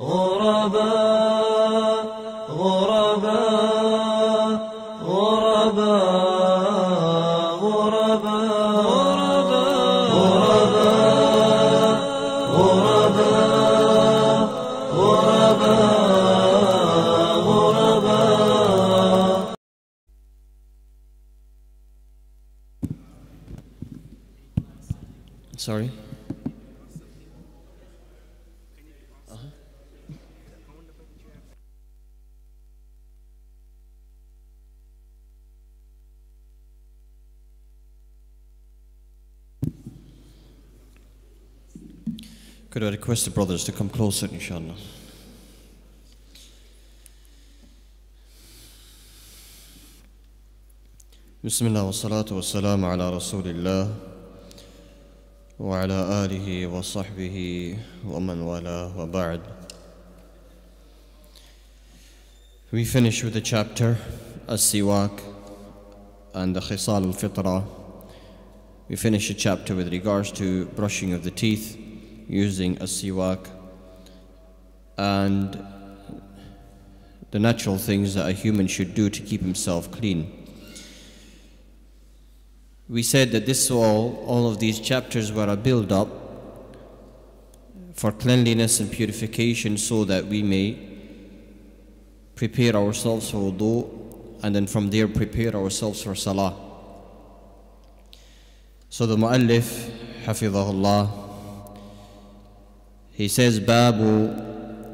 غرباء غرباء غرباء غرباء غرباء غرباء غرباء. Sorry. Could I request the brothers to come closer, inshallah? Bismillah wa salatu wa salam ala Rasulillah wa ala alihi wa sahbihi wa man wala wa ba'd. We finish with the chapter As-Siwak and the Khisal al-Fitra. We finish a chapter with regards to brushing of the teeth using a siwak and the natural things that a human should do to keep himself clean. We said that all of these chapters were a build-up for cleanliness and purification so that we may prepare ourselves for wudu and then from there prepare ourselves for salah. So the mu'allif, hafidhahullah, he says, Babu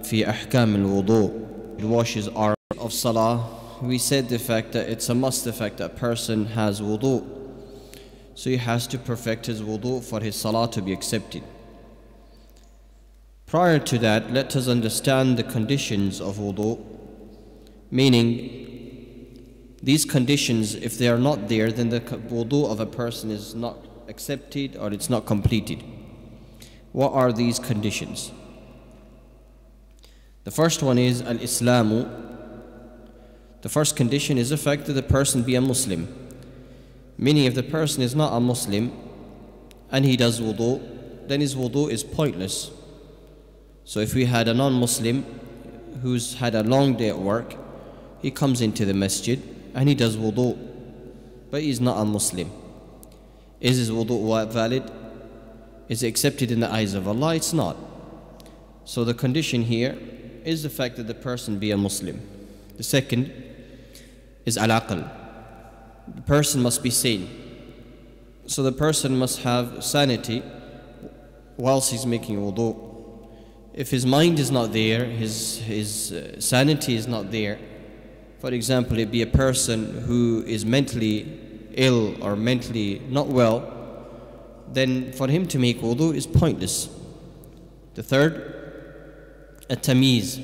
fi ahkam al-wudu. It washes our of salah. We said the fact that it's a must, the fact that a person has wudu. So he has to perfect his wudu for his salah to be accepted. Prior to that, let us understand the conditions of wudu. Meaning, these conditions, if they are not there, then the wudu of a person is not accepted or it's not completed. What are these conditions? The first one is al-Islamu. The first condition is the fact that the person be a Muslim. Meaning if the person is not a Muslim and he does wudu, then his wudu is pointless. So if we had a non-Muslim who's had a long day at work, he comes into the masjid and he does wudu, but he's not a Muslim. Is his wudu valid? Is it accepted in the eyes of Allah? It's not. So the condition here is the fact that the person be a Muslim. The second is al-aql. The person must be sane. So the person must have sanity whilst he's making wudu. If his mind is not there, his sanity is not there. For example, it'd be a person who is mentally ill or mentally not well, then for him to make wudu is pointless. The third, at-tamiz.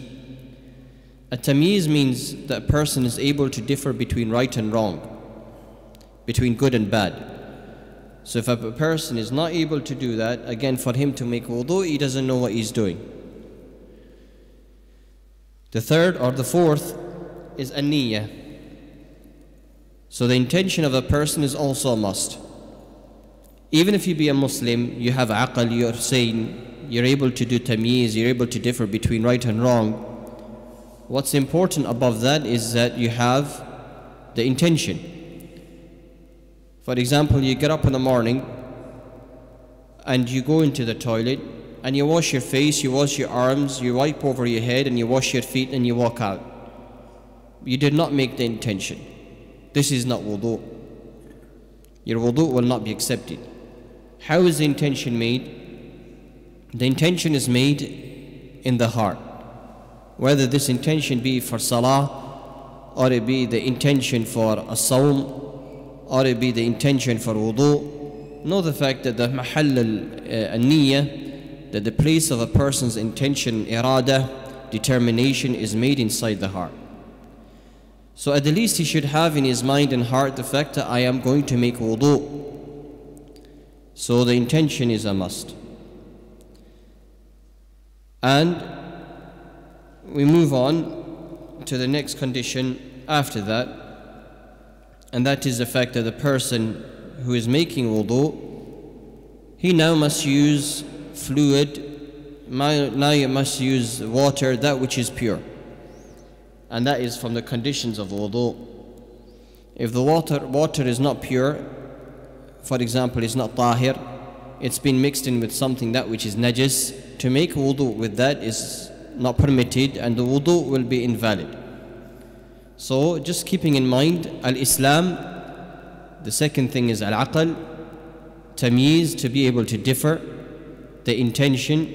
At-tamiz means that a person is able to differ between right and wrong, between good and bad. So if a person is not able to do that, again for him to make wudu, he doesn't know what he's doing. The third or the fourth is an-niyyah. So the intention of a person is also a must. Even if you be a Muslim, you have aql, you're sane, you're able to do tamyiz, you're able to differ between right and wrong. What's important above that is that you have the intention. For example, you get up in the morning and you go into the toilet and you wash your face, you wash your arms, you wipe over your head and you wash your feet and you walk out. You did not make the intention. This is not wudu. Your wudu will not be accepted. How is the intention made? The intention is made in the heart. Whether this intention be for salah, or it be the intention for a sawm, or it be the intention for wudu, know the fact that the mahall al-niyyah, that the place of a person's intention, irada, determination is made inside the heart. So at the least he should have in his mind and heart the fact that I am going to make wudu. So the intention is a must. And we move on to the next condition after that, and that is the fact that the person who is making wudu, he now must use fluid now you must use water, that which is pure. And that is from the conditions of wudu. If the water is not pure, for example, it's not tahir, it's been mixed in with something that which is najis, to make wudu with that is not permitted, and the wudu will be invalid. So just keeping in mind al-Islam, the second thing is al-aql, tamyiz, to be able to differ, the intention,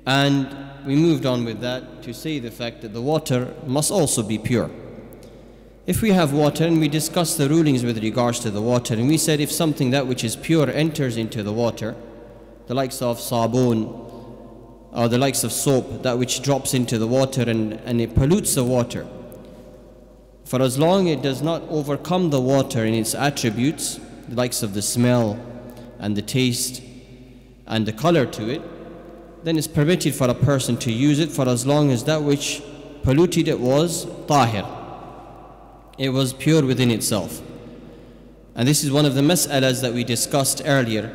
and we moved on with that to say the fact that the water must also be pure. If we have water, and we discussed the rulings with regards to the water, and we said if something that which is pure enters into the water, the likes of sabun or the likes of soap, that which drops into the water and it pollutes the water, for as long it does not overcome the water in its attributes, the likes of the smell and the taste and the color to it, then it's permitted for a person to use it, for as long as that which polluted it was tahir, it was pure within itself. And this is one of the mas'alas that we discussed earlier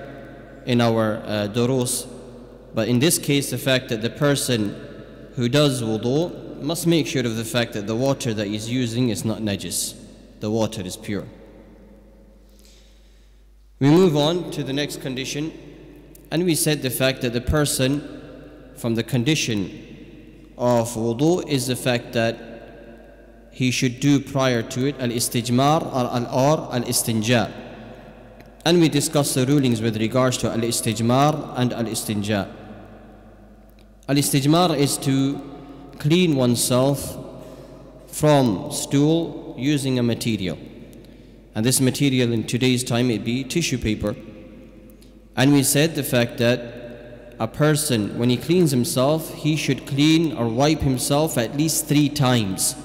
in our durus. But in this case, the fact that the person who does wudu must make sure of the fact that the water that he's using is not najis, the water is pure. We move on to the next condition, and we said the fact that the person, from the condition of wudu, is the fact that he should do prior to it al-istijmar or al-istinja. And we discussed the rulings with regards to al-istijmar and al-istinja. Al-istijmar is to clean oneself from stool using a material. And this material in today's time, it be tissue paper. And we said the fact that a person, when he cleans himself, he should clean or wipe himself at least 3 times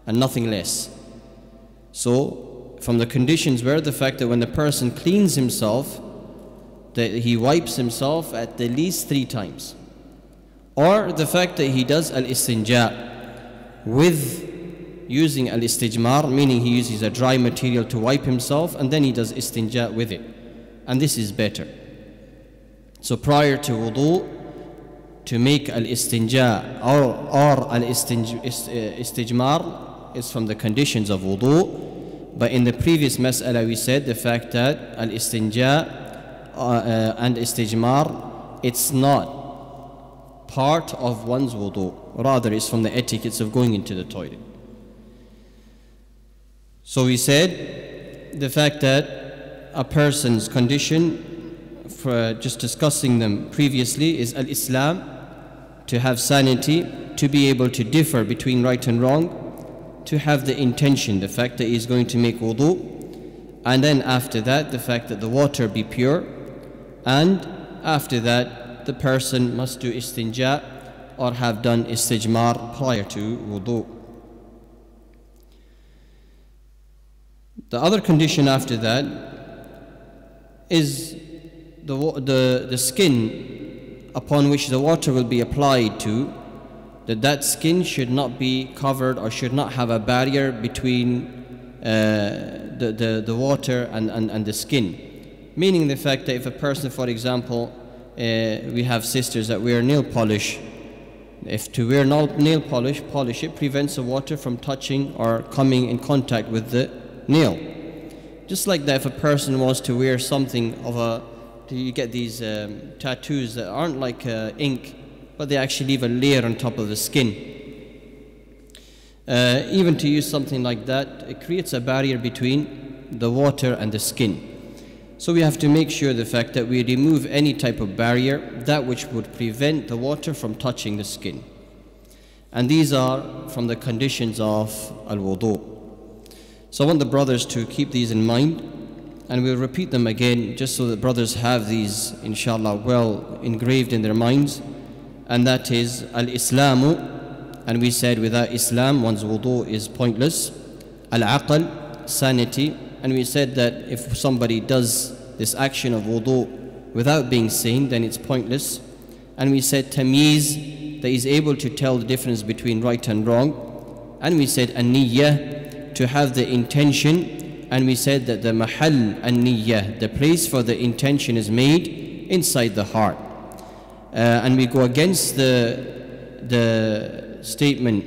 and nothing less. So from the conditions were the fact that when the person cleans himself, that he wipes himself at the least 3 times. Or the fact that he does al-istinja with using al-istijmar, meaning he uses a dry material to wipe himself and then he does istinja with it. And this is better. So prior to wudu, to make al-istinja or al-istijmar is from the conditions of wudu. But in the previous mas'ala we said the fact that al-istinja and istijmar, it's not part of one's wudu, rather it's from the etiquettes of going into the toilet. So we said the fact that a person's condition, for just discussing them previously, is al-Islam, to have sanity, to be able to differ between right and wrong, to have the intention, the fact that he's going to make wudu, and then after that the fact that the water be pure, and after that the person must do istinja or have done istijmar prior to wudu. The other condition after that is the skin upon which the water will be applied to, that skin should not be covered or should not have a barrier between the water and the skin. Meaning the fact that if a person, for example, we have sisters that wear nail polish. If to wear nail polish it prevents the water from touching or coming in contact with the nail. Just like that, if a person wants to wear something of you get these tattoos that aren't like ink, but they actually leave a layer on top of the skin. Even to use something like that, it creates a barrier between the water and the skin. So we have to make sure the fact that we remove any type of barrier, that which would prevent the water from touching the skin. And these are from the conditions of al-wudu. So I want the brothers to keep these in mind, and we'll repeat them again just so that brothers have these, inshallah, well engraved in their minds. And that is al-Islamu, and we said without Islam one's wudu is pointless. Al-Aql, sanity, and we said that if somebody does this action of wudu without being sane, then it's pointless. And we said tamyiz, that he's able to tell the difference between right and wrong. And we said an-niyyah, to have the intention. And we said that the mahal an-niyyah, the place for the intention, is made inside the heart. and we go against the statement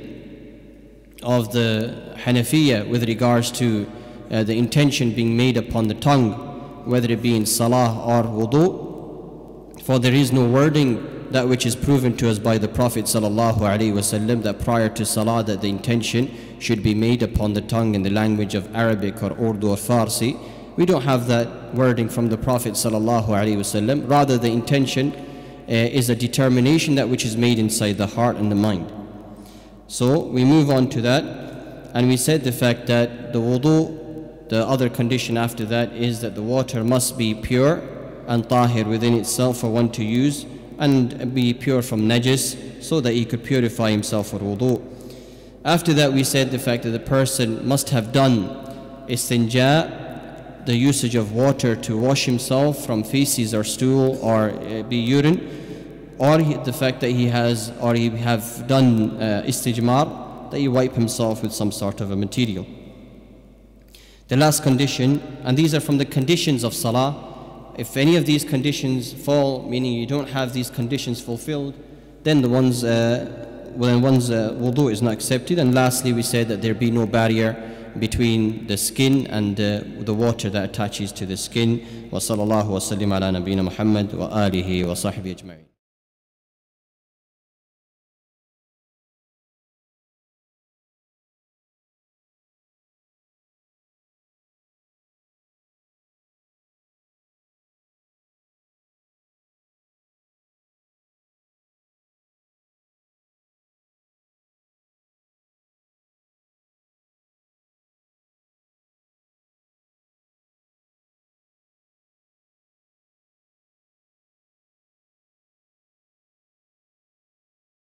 of the Hanafiya with regards to the intention being made upon the tongue, whether it be in salah or wudu, for there is no wording that which is proven to us by the Prophet ﷺ that prior to salah that the intention should be made upon the tongue in the language of Arabic or Urdu or Farsi. We don't have that wording from the Prophet ﷺ. Rather, the intention is a determination that which is made inside the heart and the mind. So we move on to that, and we said the fact that the wudu, the other condition after that is that the water must be pure and tahir within itself for one to use, and be pure from najis, so that he could purify himself for wudu. After that we said the fact that the person must have done istinja, the usage of water to wash himself from feces or stool or be urine, or the fact that he have done istijmar, that he wipe himself with some sort of a material. The last condition, and these are from the conditions of salah, if any of these conditions fall, meaning you don't have these conditions fulfilled, then one's wudu is not accepted. And lastly, we said that there be no barrier between the skin and the water that attaches to the skin. Wa sallallahu wa sallim ala nabiyyina Muhammad wa alihi wa sahbihi ajma'in.